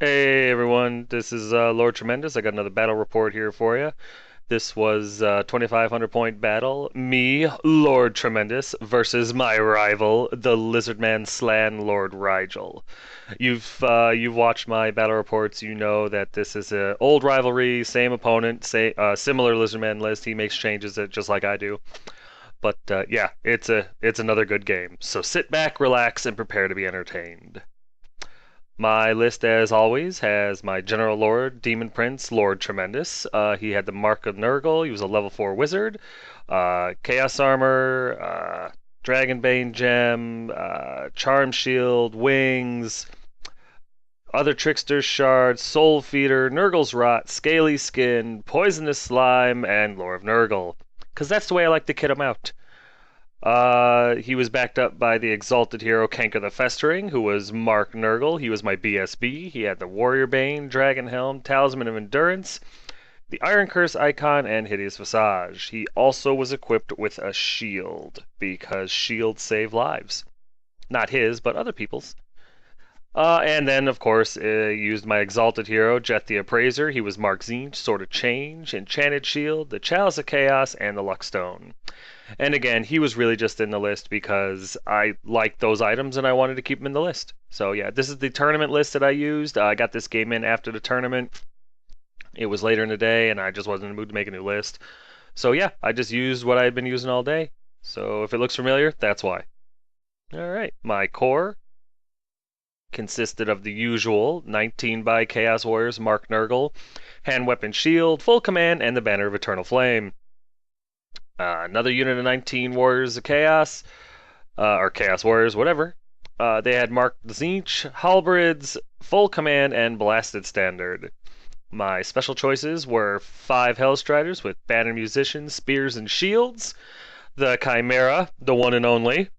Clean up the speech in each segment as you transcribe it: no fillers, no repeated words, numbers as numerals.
Hey everyone, this is Lord Tremendous. I got another battle report here for you. This was a 2,500 point battle. Me, Lord Tremendous, versus my rival, the Lizardman Slan Lord Rigel. You've watched my battle reports. You know that this is an old rivalry, same opponent, similar Lizardman list. He makes changes just like I do. But yeah, it's another good game. So sit back, relax, and prepare to be entertained. My list, as always, has my General Lord, Demon Prince, Lord Tremendous. He had the Mark of Nurgle. He was a level 4 wizard. Chaos Armor, Dragonbane Gem, Charm Shield, Wings, other Trickster's Shard, Soul Feeder, Nurgle's Rot, Scaly Skin, Poisonous Slime, and Lore of Nurgle. Because that's the way I like to kit him out. He was backed up by the exalted hero Kanker the Festering, who was Mark Nurgle. He was my BSB. He had the Warrior Bane, Dragon Helm, Talisman of Endurance, the Iron Curse icon, and Hideous Visage. He also was equipped with a shield, because shields save lives. Not his, but other people's. And then, of course, used my exalted hero, Jet the Appraiser. He was Mark Zinch, Sword of Change, Enchanted Shield, the Chalice of Chaos, and the Luckstone. And again, he was really just in the list because I liked those items and I wanted to keep him in the list. So yeah, this is the tournament list that I used. I got this game in after the tournament. It was later in the day and I just wasn't in the mood to make a new list. So yeah, I just used what I had been using all day. So if it looks familiar, that's why. Alright, my core consisted of the usual 19 by Chaos Warriors, Mark Nurgle, Hand Weapon Shield, Full Command, and the Banner of Eternal Flame. Another unit of 19 Warriors of Chaos, or Chaos Warriors, whatever. They had Mark Zinch, Halberds, Full Command, and Blasted Standard. My special choices were 5 Hellstriders with Banner Musicians, Spears, and Shields. The Chimera, the one and only,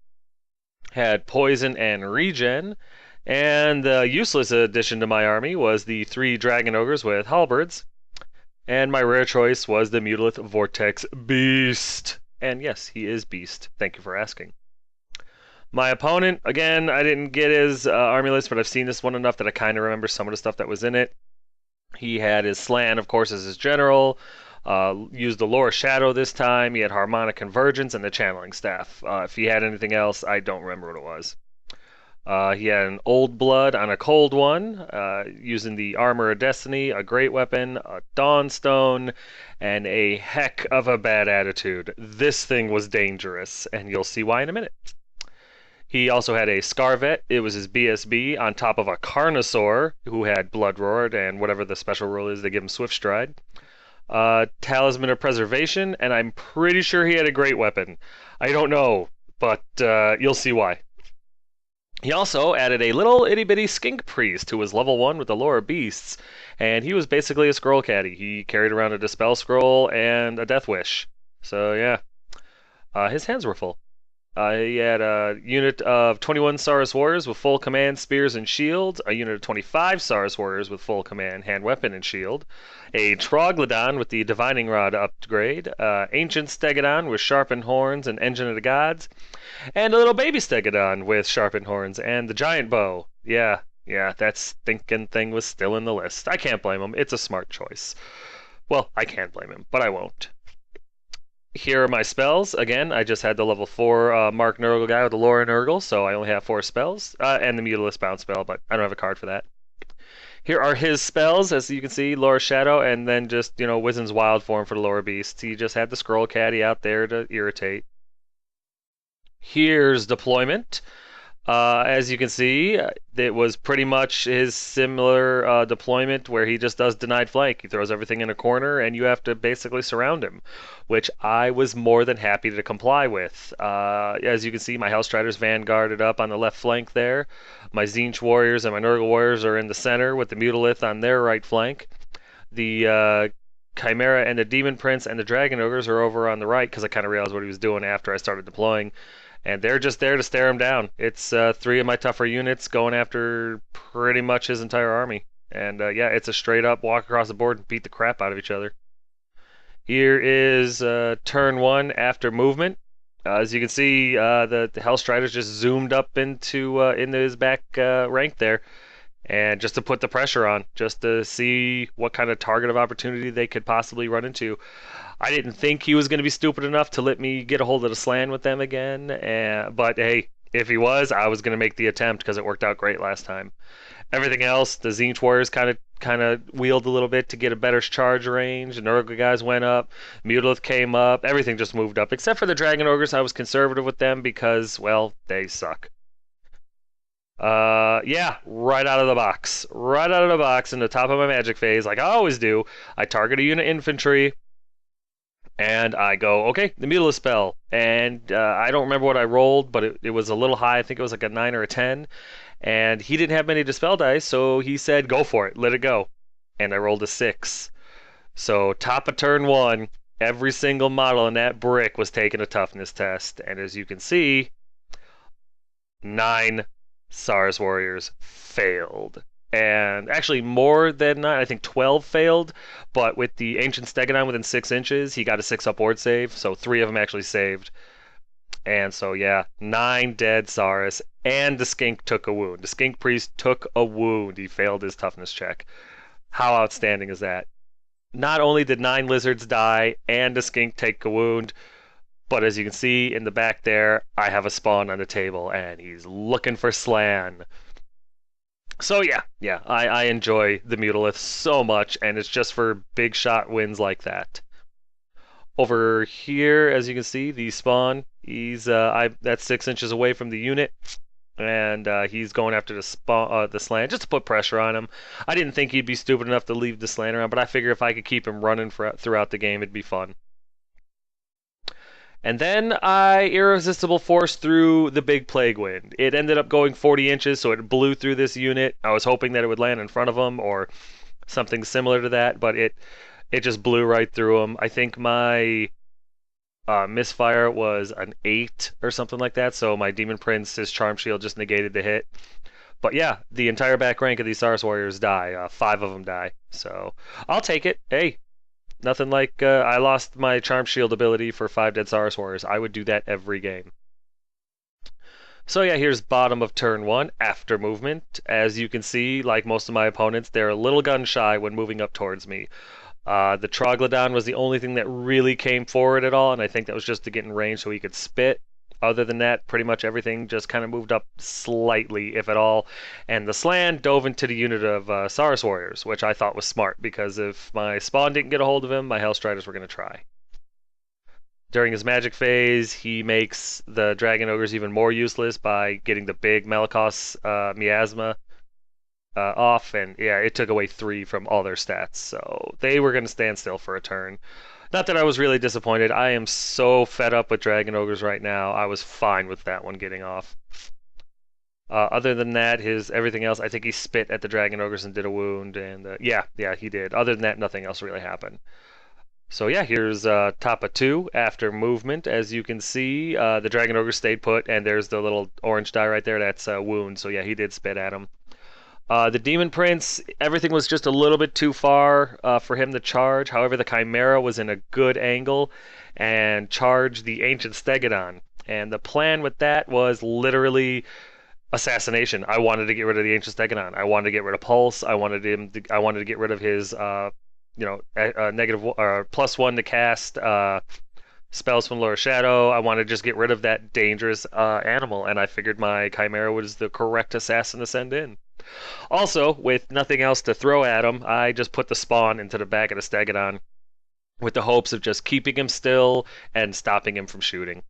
had Poison and Regen. And the useless addition to my army was the 3 Dragon Ogres with Halberds. And my rare choice was the Mutalith Vortex Beast. And yes, he is Beast. Thank you for asking. My opponent, again, I didn't get his army list, but I've seen this one enough that I kind of remember some of the stuff that was in it. He had his Slan, of course, as his general. Used the Lore Shadow this time. He had Harmonic Convergence and the Channeling Staff. If he had anything else, I don't remember what it was. He had an Old Blood on a Cold One, using the Armor of Destiny, a Great Weapon, a Dawnstone, and a heck of a bad attitude. This thing was dangerous, and you'll see why in a minute. He also had a Scarvet, it was his BSB, on top of a Carnosaur, who had Blood Roared, and whatever the special rule is, they give him Swift Stride. Talisman of Preservation, and I'm pretty sure he had a Great Weapon. I don't know, but you'll see why. He also added a little itty bitty skink priest who was level 1 with the lore of beasts, and he was basically a scroll caddy. He carried around a dispel scroll and a death wish. So yeah, his hands were full. He had a unit of 21 Saurus Warriors with full command, spears, and shields, a unit of 25 Saurus Warriors with full command, hand weapon, and shield, a Troglodon with the Divining Rod upgrade, Ancient Stegodon with sharpened horns and Engine of the Gods, and a little baby Stegodon with sharpened horns and the Giant Bow. Yeah, that stinking thing was still in the list. I can't blame him. It's a smart choice. Well, I can't blame him, but I won't. Here are my spells. Again, I just had the level 4 Mark Nurgle guy with the Lore Nurgle, so I only have 4 spells, and the Mutalist Bounce spell, but I don't have a card for that. Here are his spells, as you can see, Lore Shadow, and then just, Wizen's Wild Form for the Lower Beast. He just had the Scroll Caddy out there to irritate. Here's deployment. As you can see, it was pretty much his similar deployment where he just does denied flank. He throws everything in a corner and you have to basically surround him, which I was more than happy to comply with. As you can see, my Hellstriders vanguarded up on the left flank there. My Zinch Warriors and my Nurgle Warriors are in the center with the Mutalith on their right flank. The Chimera and the Demon Prince and the Dragon Ogres are over on the right because I kind of realized what he was doing after I started deploying. And they're just there to stare him down. It's 3 of my tougher units going after pretty much his entire army. And yeah, it's a straight up walk across the board and beat the crap out of each other. Here is turn 1 after movement. As you can see, the Hellstriders just zoomed up into his back rank there. and just to put the pressure on, just to see what kind of target of opportunity they could possibly run into. I didn't think he was going to be stupid enough to let me get a hold of the slan with them again, but hey, if he was, I was going to make the attempt because it worked out great last time. Everything else, the Tzeentch Warriors kind of wheeled a little bit to get a better charge range. The Nurgle guys went up, Mutalith came up, everything just moved up, except for the Dragon Ogres. I was conservative with them because, well, they suck. Yeah, right out of the box. Right out of the box in the top of my magic phase, like I always do, I target a unit infantry, and I go, okay, the Mutalist spell. And I don't remember what I rolled, but it was a little high. I think it was like a 9 or a 10. And he didn't have many dispel dice, so he said, go for it, let it go. And I rolled a 6. So top of turn 1, every single model in that brick was taking a toughness test. And as you can see, 9 Saurus Warriors failed. And actually more than 9, I think 12 failed. But with the Ancient Stegodon within 6 inches, he got a 6 up ward save. So 3 of them actually saved. And so, yeah, 9 dead Saurus, and the Skink took a wound. The Skink Priest took a wound. He failed his toughness check. How outstanding is that? Not only did 9 lizards die and the Skink take a wound, but as you can see in the back there, I have a spawn on the table, and he's looking for Slan. So yeah, I enjoy the Mutalith so much, and it's just for big shot wins like that. Over here, as you can see, the spawn, he's that's 6 inches away from the unit, and he's going after the slant just to put pressure on him. I didn't think he'd be stupid enough to leave the slant around, but I figure if I could keep him running throughout the game, it'd be fun. And then I irresistible force through the big plague wind. It ended up going 40 inches, so it blew through this unit. I was hoping that it would land in front of him or something similar to that, but it just blew right through him. I think my misfire was an 8 or something like that, so my Demon Prince, his Charm Shield just negated the hit. But yeah, the entire back rank of these Saurus Warriors die. 5 of them die. So I'll take it. Hey, nothing like I lost my Charm Shield ability for 5 dead Saurus Warriors. I would do that every game. So yeah, here's bottom of turn 1 after movement. As you can see, like most of my opponents, they're a little gun shy when moving up towards me. The Troglodon was the only thing that really came forward at all, and I think that was just to get in range so he could spit. Other than that, pretty much everything just kind of moved up slightly, if at all. And the Slan dove into the unit of Saurus Warriors, which I thought was smart, because if my spawn didn't get a hold of him, my Hellstriders were going to try. During his magic phase, he makes the Dragon Ogres even more useless by getting the big Malakos Miasma off, and yeah, it took away 3 from all their stats, so they were going to stand still for a turn. Not that I was really disappointed. I am so fed up with Dragon Ogres right now. I was fine with that one getting off. Other than that, everything else, I think he spit at the Dragon Ogres and did a wound, and yeah, he did. Other than that, nothing else really happened. So yeah, here's top of 2 after movement. As you can see, the Dragon Ogre stayed put, and there's the little orange die right there. That's a wound, so yeah, he did spit at him. The Demon Prince, everything was just a little bit too far for him to charge. However, the Chimera was in a good angle and charged the Ancient Stegodon. And the plan with that was literally assassination. I wanted to get rid of the Ancient Stegodon. I wanted to get rid of Pulse. I wanted to get rid of his negative +1 to cast spells from Lower Shadow. I wanted to just get rid of that dangerous animal, and I figured my Chimera was the correct assassin to send in. Also, with nothing else to throw at him, I just put the spawn into the back of the Stegodon with the hopes of just keeping him still and stopping him from shooting.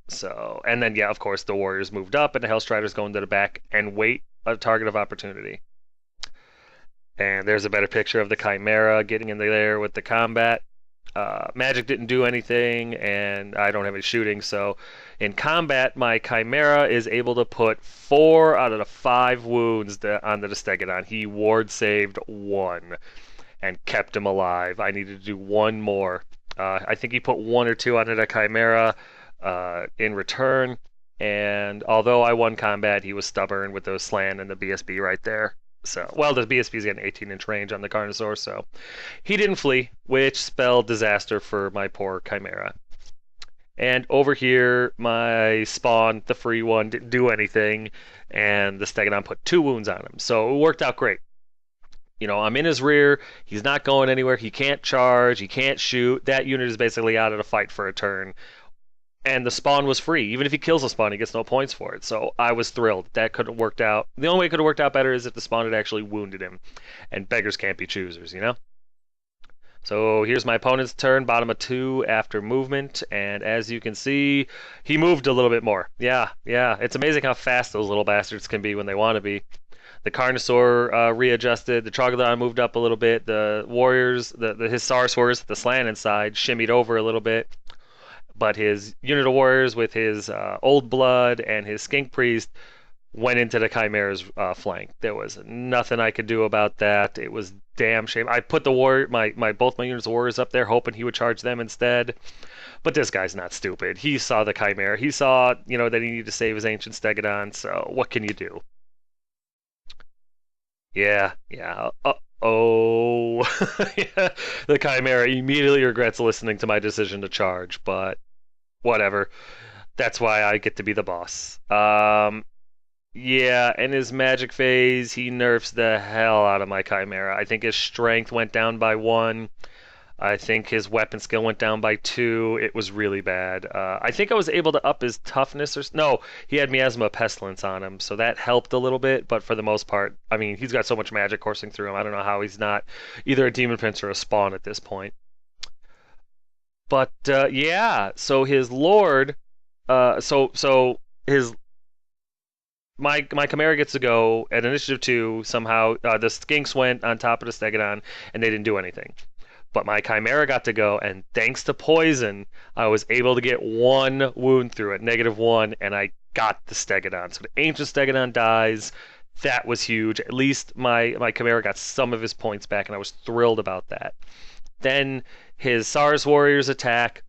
So, and then yeah, of course, the Warriors moved up and the Hellstriders go into the back and wait a target of opportunity. And there's a better picture of the Chimera getting in there with the combat. Magic didn't do anything, and I don't have any shooting, so in combat, my Chimera is able to put 4 out of the 5 wounds onto the Stegodon. He ward saved 1 and kept him alive. I needed to do 1 more. I think he put 1 or 2 onto the Chimera in return, and although I won combat, he was stubborn with those Slan and the BSB right there. So, well, the BSB's got an 18-inch range on the Carnosaur, so he didn't flee, which spelled disaster for my poor Chimera. And over here, my spawn, the free one, didn't do anything, and the Stegodon put 2 wounds on him. So it worked out great. You know, I'm in his rear. He's not going anywhere. He can't charge. He can't shoot. That unit is basically out of the fight for a turn. And the spawn was free. Even if he kills the spawn, he gets no points for it. So I was thrilled. That could have worked out. The only way it could have worked out better is if the spawn had actually wounded him. And beggars can't be choosers, you know? So here's my opponent's turn, bottom of 2 after movement, and as you can see, he moved a little bit more. Yeah, it's amazing how fast those little bastards can be when they want to be. The Carnosaur readjusted, the Troglodon moved up a little bit, the warriors, his Saurus warriors at the slant inside shimmied over a little bit, but his unit of warriors with his Old Blood and his Skink Priest went into the Chimera's flank. There was nothing I could do about that. It was damn shame. I put the both my units of warriors up there, hoping he would charge them instead. But this guy's not stupid. He saw the Chimera. He saw, you know, that he needed to save his ancient Stegodon. So what can you do? Yeah. Oh, yeah. The Chimera immediately regrets listening to my decision to charge, but whatever. That's why I get to be the boss. Yeah, in his magic phase, he nerfs the hell out of my Chimera. I think his strength went down by 1. I think his weapon skill went down by 2. It was really bad. I think I was able to up his toughness or no, he had Miasma Pestilence on him, so that helped a little bit. But for the most part, I mean, he's got so much magic coursing through him. I don't know how he's not either a Demon Prince or a Spawn at this point. But yeah, so his Lord, so his my Chimera gets to go at initiative 2 somehow. The Skinks went on top of the Stegodon, and they didn't do anything. But my Chimera got to go, and thanks to poison, I was able to get 1 wound through it, -1, and I got the Stegodon. So the ancient Stegodon dies. That was huge. At least my Chimera got some of his points back, and I was thrilled about that. Then his Saurus warriors attack,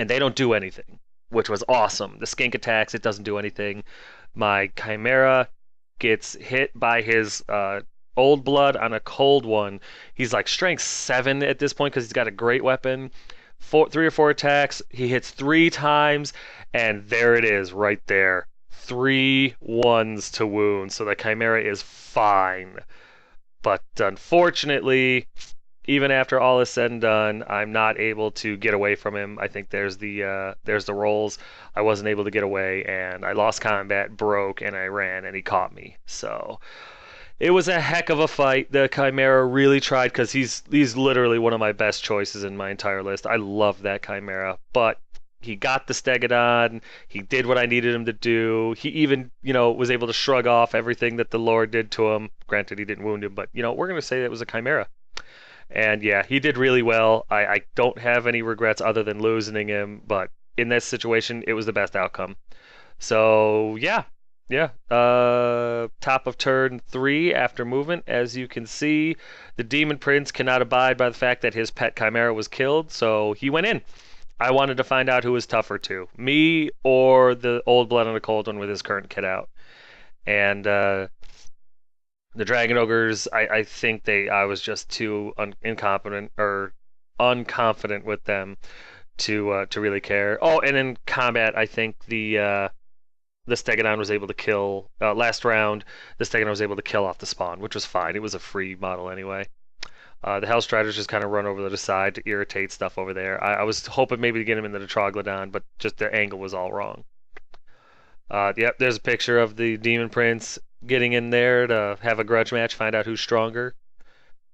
and they don't do anything, which was awesome. The Skink attacks, it doesn't do anything. My Chimera gets hit by his Old Blood on a cold one. He's like strength 7 at this point because he's got a great weapon. 3 or 4 attacks. He hits 3 times, and there it is right there. 3 ones to wound. So the Chimera is fine. But unfortunately, even after all is said and done, I'm not able to get away from him. I think there's the rolls. I wasn't able to get away, and I lost combat, broke, and I ran, and he caught me. So it was a heck of a fight. The Chimera really tried because he's literally one of my best choices in my entire list. I love that Chimera, but he got the Stegodon. He did what I needed him to do. He even, you know, was able to shrug off everything that the Lord did to him. Granted, he didn't wound him, but, you know, we're going to say it was a Chimera. And yeah, he did really well. I don't have any regrets other than losing him, but in this situation, it was the best outcome. So yeah. Top of turn 3 after movement. As you can see, the Demon Prince cannot abide by the fact that his pet Chimera was killed, so he went in. I wanted to find out who was tougher to, me or the Old Blood on the Cold One with his current kit out. And the Dragon Ogres, I think I was just too incompetent or unconfident with them to really care. Oh, and in combat, I think the Stegodon was able to kill last round. The Stegodon was able to kill off the spawn, which was fine. It was a free model anyway. The Hell Striders just kind of run over to the side to irritate stuff over there. I was hoping maybe to get him into the Troglodon, but just their angle was all wrong. Yep, there's a picture of the Demon Prince getting in there to have a grudge match, find out who's stronger.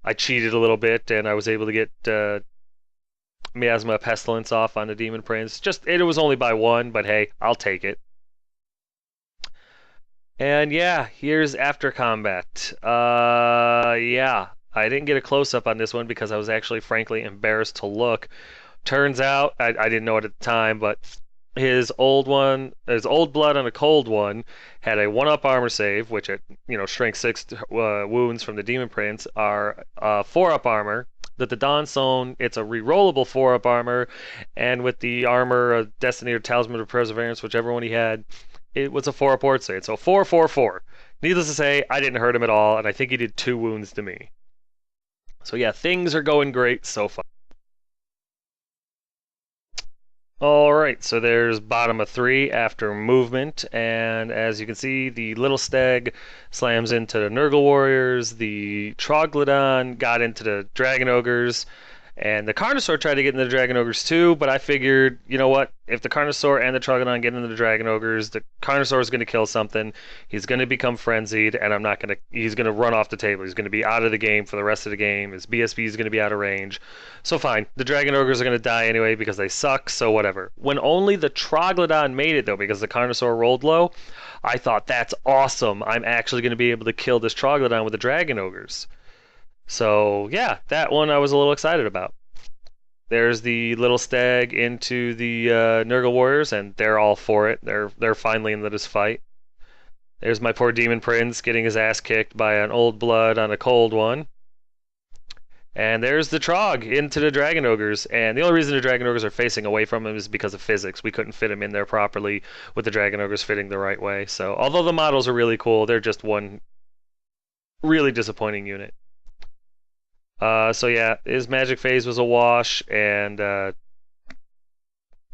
I cheated a little bit, and I was able to get Miasma Pestilence off on the Demon Prince. It was only by 1, but hey, I'll take it. And yeah, here's after combat. Yeah, I didn't get a close-up on this one because I was actually frankly embarrassed to look. Turns out, I didn't know it at the time, but his Old Blood on a Cold One had a 1-up armor save, which at strength 6 wounds from the Demon Prince are 4-up armor. That the Dawn Zone, it's a rerollable 4-up armor, and with the armor of Destiny or Talisman of Perseverance, whichever one he had, it was a 4-up ward save. So 4, 4, 4. Needless to say, I didn't hurt him at all, and I think he did 2 wounds to me. So yeah, things are going great so far. Alright, so there's bottom of 3 after movement, and as you can see, the little stag slams into the Nurgle warriors, the Troglodon got into the Dragon Ogres, and the Carnosaur tried to get into the Dragon Ogres too, but I figured, you know what? If the Carnosaur and the Troglodon get into the Dragon Ogres, the Carnosaur is going to kill something. He's going to become frenzied, and I'm not going to. He's going to run off the table. He's going to be out of the game for the rest of the game. His BSB is going to be out of range. So fine, the Dragon Ogres are going to die anyway because they suck. So whatever. When only the Troglodon made it though, because the Carnosaur rolled low, I thought that's awesome. I'm actually going to be able to kill this Troglodon with the Dragon Ogres. So yeah, that one I was a little excited about. There's the little stag into the Nurgle warriors, and they're all for it. They're finally into this fight. There's my poor demon prince getting his ass kicked by an old blood on a cold one. And there's the Trog into the Dragon Ogres, and the only reason the Dragon Ogres are facing away from him is because of physics. We couldn't fit him in there properly with the Dragon Ogres fitting the right way. So although the models are really cool, they're just one really disappointing unit. So yeah, his magic phase was a wash, and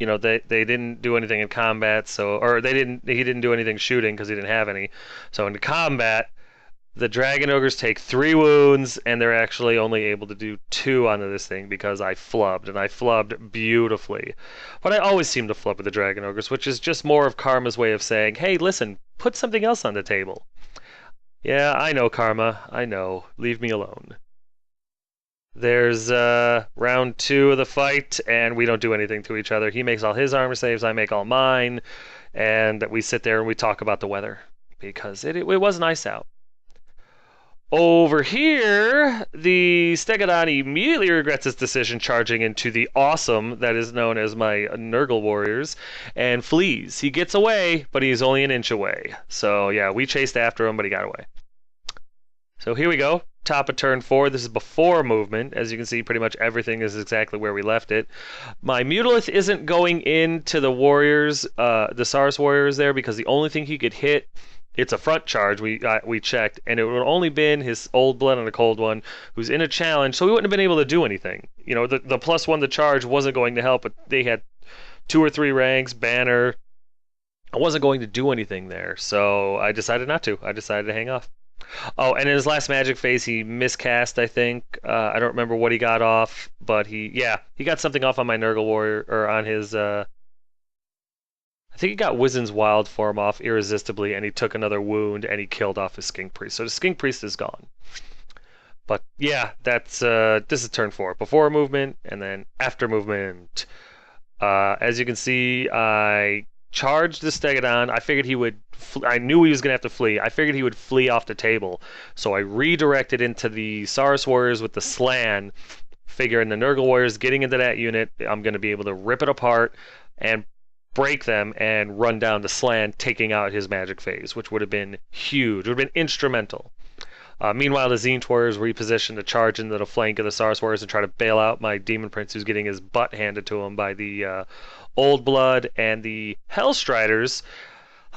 you know they didn't do anything in combat, so he didn't do anything shooting because he didn't have any. So in combat, the Dragon Ogres take 3 wounds, and they're actually only able to do 2 onto this thing because I flubbed, and I flubbed beautifully. But I always seem to flub with the Dragon Ogres, which is just more of Karma's way of saying, hey, listen, put something else on the table. Yeah, I know, Karma. I know. Leave me alone. There's round 2 of the fight, and we don't do anything to each other. He makes all his armor saves, I make all mine, and we sit there and we talk about the weather because it was nice out. Over here, the Stegodon immediately regrets his decision, charging into the awesome that is known as my Nurgle warriors, and flees. He gets away, but he's only an inch away. So yeah, we chased after him, but he got away. So here we go. Top of turn 4. This is before movement. As you can see, pretty much everything is exactly where we left it. My Mutalith isn't going into the warriors, the Saurus warriors there, because the only thing he could hit, it's a front charge. We checked, and it would have only been his old blood on a cold one, who's in a challenge, so he wouldn't have been able to do anything. You know, the +1 to charge wasn't going to help, but they had 2 or 3 ranks, banner. I wasn't going to do anything there, so I decided not to. I decided to hang off. Oh, and in his last magic phase, he miscast, I think. I don't remember what he got off, but he got something off on my Nurgle warrior, or on his, I think he got Wizen's Wild Form off irresistibly, and he took another wound, and he killed off his Skink Priest. So the Skink Priest is gone. But yeah, that's, this is turn 4. Before movement, and then after movement. As you can see, I charged the Stegodon. I figured he would. I knew he was going to have to flee. I figured he would flee off the table. So I redirected into the Saurus Warriors with the Slan, figuring the Nurgle Warriors getting into that unit, I'm going to be able to rip it apart and break them and run down the Slan, taking out his magic phase, which would have been huge. It would have been instrumental. Meanwhile, the Tzeentch Warriors repositioned to charge into the flank of the Saurus Warriors and try to bail out my Demon Prince, who's getting his butt handed to him by the Old Blood and the Hellstriders.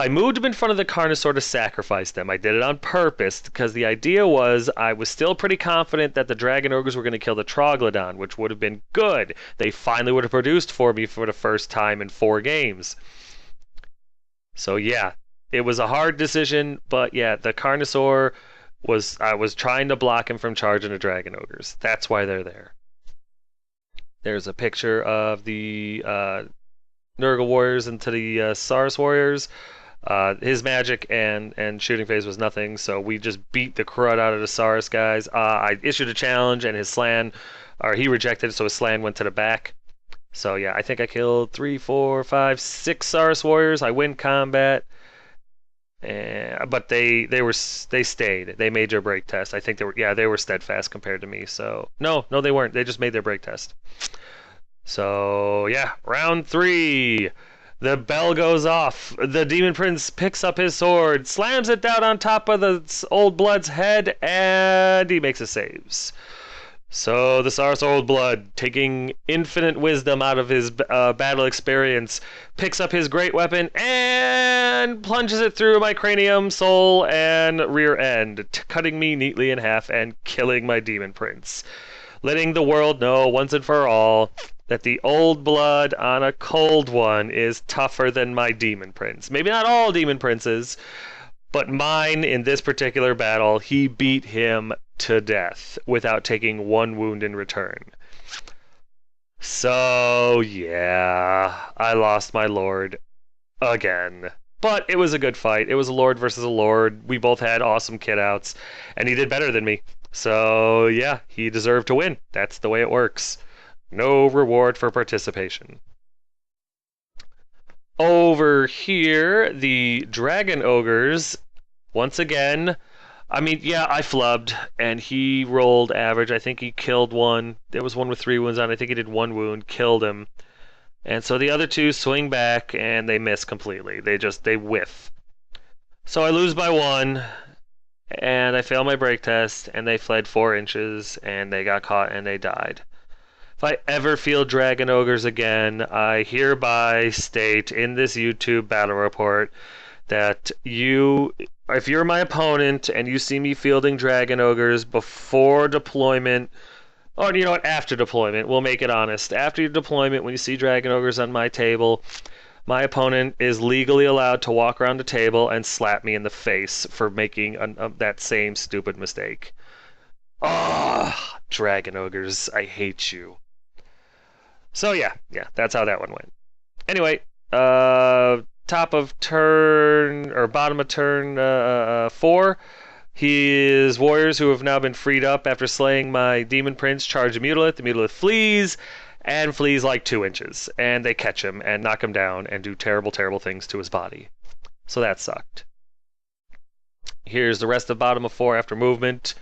I moved them in front of the Carnosaur to sacrifice them. I did it on purpose because the idea was I was still pretty confident that the Dragon Ogres were going to kill the Troglodon, which would have been good. They finally would have produced for me for the first time in 4 games. So yeah, it was a hard decision, but yeah, the Carnosaur I was trying to block him from charging the Dragon Ogres. That's why they're there. There's a picture of the Nurgle Warriors into the Saurus Warriors. His magic and shooting phase was nothing, so we just beat the crud out of the Saurus guys. I issued a challenge, and his Slan, or he rejected it, so his Slan went to the back. So yeah, I think I killed 3, 4, 5, 6 Saurus Warriors. I win combat. But they stayed. They made their break test. I think they were steadfast compared to me. So no, they weren't. They just made their break test. So yeah, round 3. The bell goes off. The Demon Prince picks up his sword, slams it down on top of the Old Blood's head, and he makes his saves. So the Saurus Old Blood, taking infinite wisdom out of his battle experience, picks up his great weapon and plunges it through my cranium, soul, and rear end, cutting me neatly in half and killing my Demon Prince. Letting the world know once and for all that the old blood on a cold one is tougher than my demon prince. Maybe not all demon princes, but mine in this particular battle, he beat him to death without taking one wound in return. So, yeah, I lost my lord again. But it was a good fight. It was a lord versus a lord. We both had awesome kit outs, and he did better than me. So, yeah, he deserved to win. That's the way it works. No reward for participation. Over here, the Dragon Ogres, once again, I mean, yeah, I flubbed, and he rolled average. I think he killed one. There was one with 3 wounds on. I think he did 1 wound, killed him. And so the other 2 swing back, and they miss completely. They whiff. So I lose by 1, and I fail my break test, and they fled 4 inches, and they got caught, and they died. If I ever field Dragon Ogres again, I hereby state in this YouTube battle report that if you're my opponent and you see me fielding Dragon Ogres before deployment, or you know what, after deployment, we'll make it honest. After your deployment, when you see Dragon Ogres on my table, my opponent is legally allowed to walk around the table and slap me in the face for making that same stupid mistake. Ah, oh, Dragon Ogres, I hate you. So yeah, that's how that one went. Anyway, top of turn, or bottom of turn 4, his warriors who have now been freed up after slaying my demon prince charge the Mutalith. The Mutalith flees, and flees like 2 inches. And they catch him and knock him down and do terrible, terrible things to his body. So that sucked. Here's the rest of bottom of 4 after movement.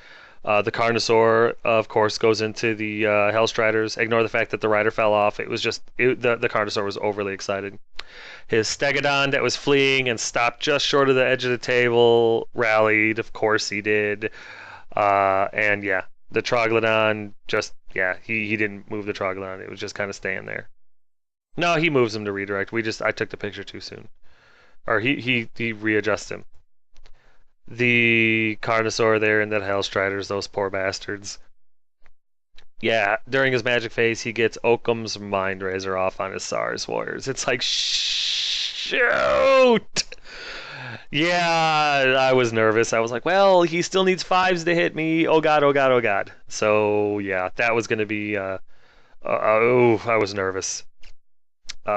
The Carnosaur, of course, goes into the Hellstriders. Ignore the fact that the rider fell off. It was just, the Carnosaur was overly excited. His Stegodon that was fleeing and stopped just short of the edge of the table rallied. Of course he did. And yeah, the Troglodon just, he didn't move the Troglodon. It was just kind of staying there. No, he moves him to redirect. I took the picture too soon. Or he readjusts him. The Carnosaur there and the Hellstriders, those poor bastards. Yeah, during his magic phase, he gets Occam's Mind Razor off on his Saurus warriors. It's like, shoot! Yeah, I was nervous. I was like, well, he still needs 5s to hit me. Oh god, oh god, oh god. So, yeah, that was going to be, I was nervous.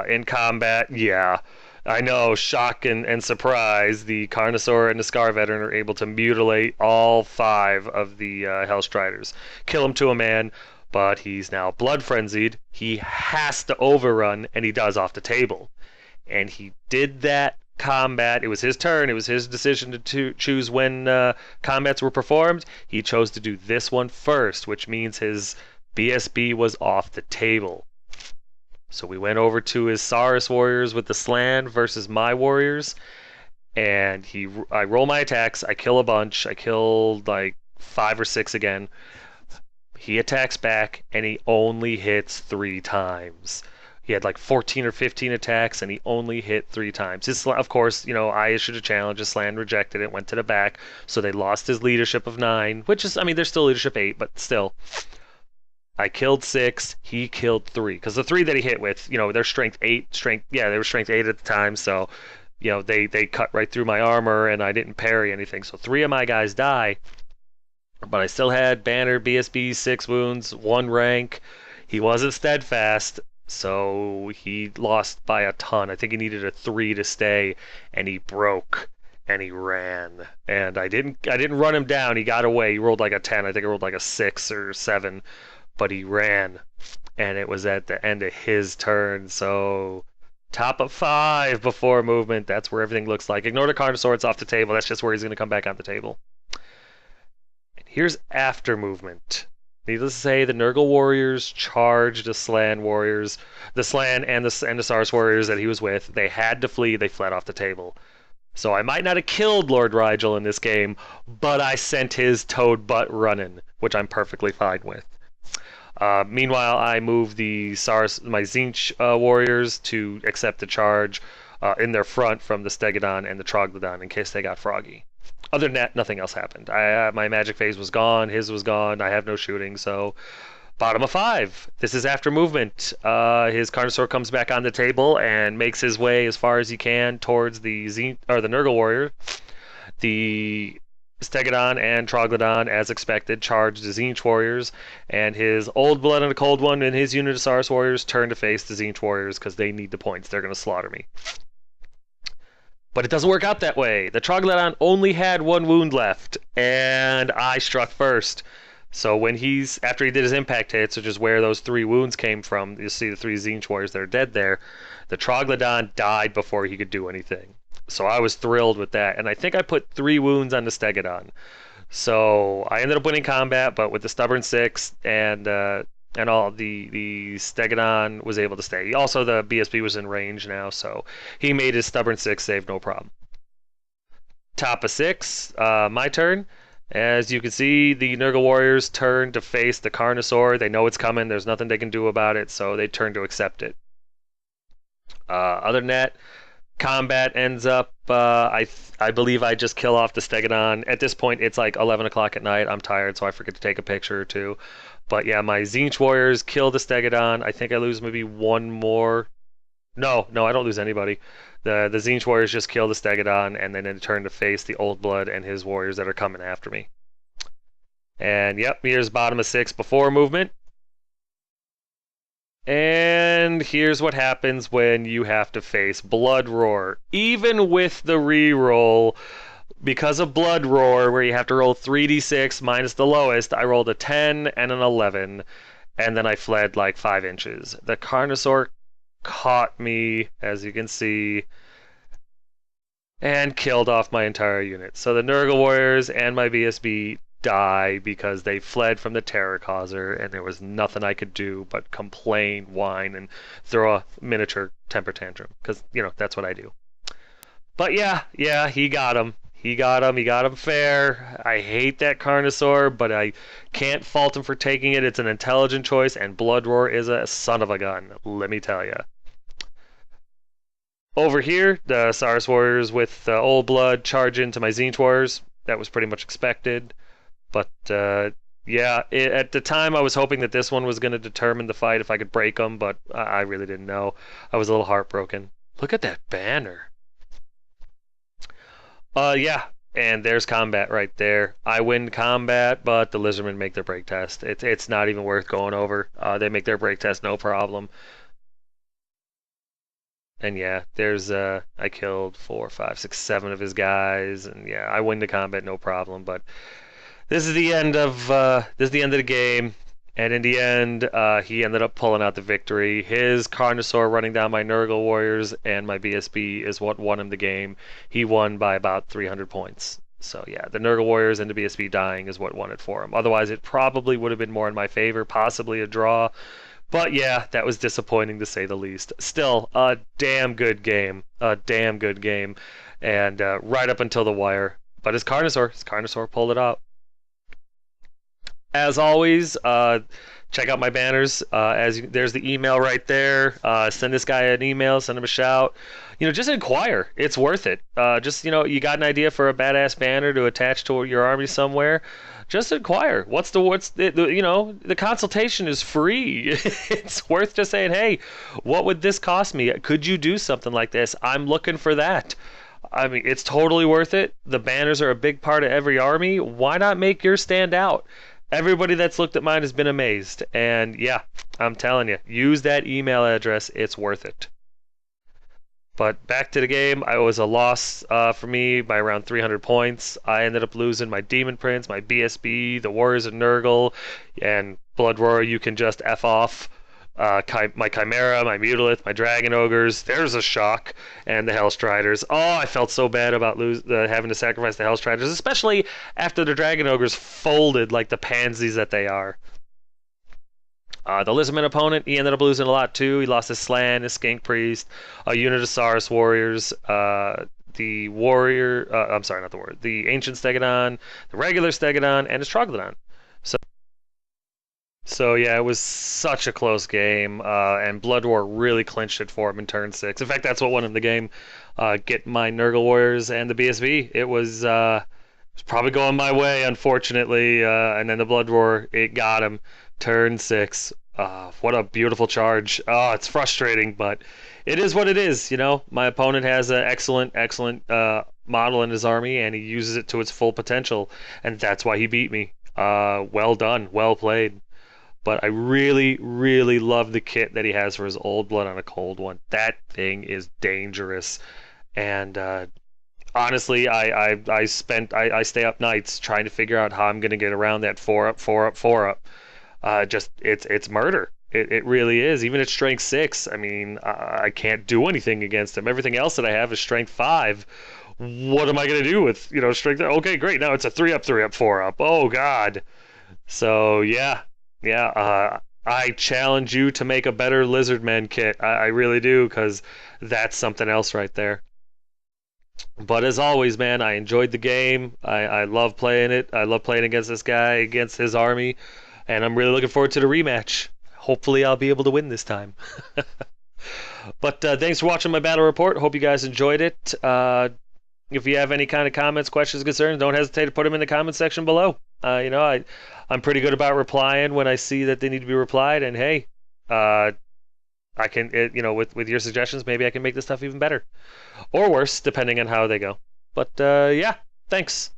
In combat, yeah. I know, shock and surprise, the Carnosaur and the Scar Veteran are able to mutilate all 5 of the Hellstriders. Kill him to a man, but he's now blood frenzied. He has to overrun, and he does off the table. And he did that combat. It was his turn. It was his decision to choose when combats were performed. He chose to do this one first, which means his BSB was off the table. So we went over to his Saurus warriors with the Slan versus my warriors, and I roll my attacks. I kill a bunch. I killed like 5 or 6 again. He attacks back, and he only hits 3 times. He had like 14 or 15 attacks, and he only hit 3 times. Of course, I issued a challenge. His Slan rejected it, went to the back, so they lost his leadership of 9, which is, I mean, they're still leadership 8, but still. I killed 6, he killed 3. Because the 3 that he hit with, they're strength 8, they were strength 8 at the time, so, they cut right through my armor, and I didn't parry anything. So 3 of my guys die, but I still had Banner, BSB, 6 wounds, 1 rank. He wasn't steadfast, so he lost by a ton. I think he needed a 3 to stay, and he broke, and he ran. And I didn't run him down, he got away. He rolled like a 10, I think I rolled like a 6 or 7. But he ran, and it was at the end of his turn, so top of 5 before movement, that's where everything looks like. Ignore the Carnosaur, it's off the table, that's just where he's going to come back on the table. And here's after movement. Needless to say, the Nurgle warriors charged the Slan warriors, the Slan and the Saurus warriors that he was with. They had to flee, they fled off the table. So I might not have killed Lord Rygal in this game, but I sent his toad butt running, which I'm perfectly fine with. Meanwhile, I moved my Tzeentch warriors to accept the charge in their front from the Stegodon and the Troglodon in case they got froggy. Other than that, nothing else happened. My magic phase was gone, his was gone, I have no shooting, so Bottom of 5. This is after movement. His Carnosaur comes back on the table and makes his way as far as he can towards the the Nurgle warrior. The Stegodon and Troglodon, as expected, charge the Tzeentch warriors, and his Old Blood and a Cold One and his Unitosaurus warriors turn to face the Tzeentch warriors because they need the points. They're going to slaughter me. But it doesn't work out that way. The Troglodon only had 1 wound left, and I struck first. So when after he did his impact hits, which is where those 3 wounds came from, you see the 3 Tzeentch warriors that are dead there, the Troglodon died before he could do anything. So I was thrilled with that, and I think I put 3 wounds on the Stegodon. So I ended up winning combat, but with the stubborn 6 and all, the Stegodon was able to stay. Also, the BSB was in range now, so he made his stubborn 6 save no problem. Top of 6, my turn. As you can see, the Nurgle warriors turn to face the Carnosaur. They know it's coming. There's nothing they can do about it, so they turn to accept it. Other than that, combat ends up, I believe I just kill off the Stegodon. At this point, it's like 11 o'clock at night. I'm tired, so I forget to take a picture or 2. But yeah, my Tzeentch warriors kill the Stegodon. I think I lose maybe 1 more. No, I don't lose anybody. The Tzeentch warriors just kill the Stegodon, and then they turn to face the Old Blood and his warriors that are coming after me. And yep, here's bottom of 6 before movement. And here's what happens when you have to face Blood Roar. Even with the reroll, because of Blood Roar, where you have to roll 3d6 minus the lowest, I rolled a 10 and an 11, and then I fled like 5 inches. The Carnosaur caught me, as you can see, and killed off my entire unit. So the Nurgle warriors and my BSB die because they fled from the Terror Causer, and there was nothing I could do but complain, whine, and throw a miniature temper tantrum, because, you know, that's what I do. But yeah, he got him. He got him fair. I hate that Carnosaur, but I can't fault him for taking it. It's an intelligent choice, and Blood Roar is a son of a gun, let me tell you. Over here, the Saurus warriors with Old Blood charge into my Tzeentch warriors. That was pretty much expected. But yeah, at the time I was hoping that this one was going to determine the fight if I could break them, but I really didn't know. I was a little heartbroken. Look at that banner. Yeah, and there's combat right there. I win combat, but the Lizardmen make their break test. It's not even worth going over. They make their break test no problem. And yeah, there's I killed 4, 5, 6, 7 of his guys, and yeah, I win the combat no problem. But this is the end of the game. And in the end, he ended up pulling out the victory. His Carnosaur running down my Nurgle warriors and my BSB is what won him the game. He won by about 300 points. So yeah, the Nurgle warriors and the BSB dying is what won it for him. Otherwise, it probably would have been more in my favor, possibly a draw. But yeah, that was disappointing to say the least. Still, a damn good game. A damn good game. And right up until the wire. But his Carnosaur pulled it out. As always, check out my banners. There's the email right there. Send this guy an email, send him a shout. You know, just inquire. It's worth it. Just, you know, you got an idea for a badass banner to attach to your army somewhere. Just inquire. The consultation is free. It's worth just saying, hey, what would this cost me? Could you do something like this? I'm looking for that. I mean, it's totally worth it. The banners are a big part of every army. Why not make yours stand out? Everybody that's looked at mine has been amazed. And yeah, I'm telling you, use that email address. It's worth it. But back to the game, it was a loss for me by around 300 points. I ended up losing my Demon Prince, my BSB, the Warriors of Nurgle, and Blood Roar, you can just F off. My Chimera, my Mutalith, my Dragon Ogres, there's a shock, and the Hellstriders. Oh, I felt so bad about having to sacrifice the Hellstriders, especially after the Dragon Ogres folded like the pansies that they are. The Lizardman opponent, he ended up losing a lot too. He lost his Slan, his Skink Priest, a unit of Saurus warriors, the Ancient Stegodon, the regular Stegodon, and his Troglodon. So yeah, it was such a close game, and Blood Roar really clinched it for him in turn 6. In fact, that's what won him the game. Get my Nurgle Warriors and the BSB. It was probably going my way, unfortunately, and then the Blood Roar, it got him. Turn 6. What a beautiful charge. Oh, it's frustrating, but it is what it is. You know, my opponent has an excellent model in his army, and he uses it to its full potential, and that's why he beat me. Well done, well played. But I really love the kit that he has for his Old Blood on a cold one. That thing is dangerous, and honestly, I stay up nights trying to figure out how I'm gonna get around that 4-up, 4-up, 4-up. Just it's murder. It really is. Even at strength 6, I mean, I can't do anything against him. Everything else that I have is strength 5. What am I gonna do with strength? Okay, great. Now it's a 3-up, 3-up, 4-up. Oh God. So yeah. I challenge you to make a better Lizardmen kit. I really do, because that's something else right there. But as always, man, I enjoyed the game. I love playing it. I love playing against this guy, against his army, and I'm really looking forward to the rematch. Hopefully, I'll be able to win this time. But thanks for watching my battle report. Hope you guys enjoyed it. If you have any kind of comments, questions, concerns, don't hesitate to put them in the comment section below. I'm pretty good about replying when I see that they need to be replied. And hey, I can, with your suggestions, maybe I can make this stuff even better or worse, depending on how they go. But yeah, thanks.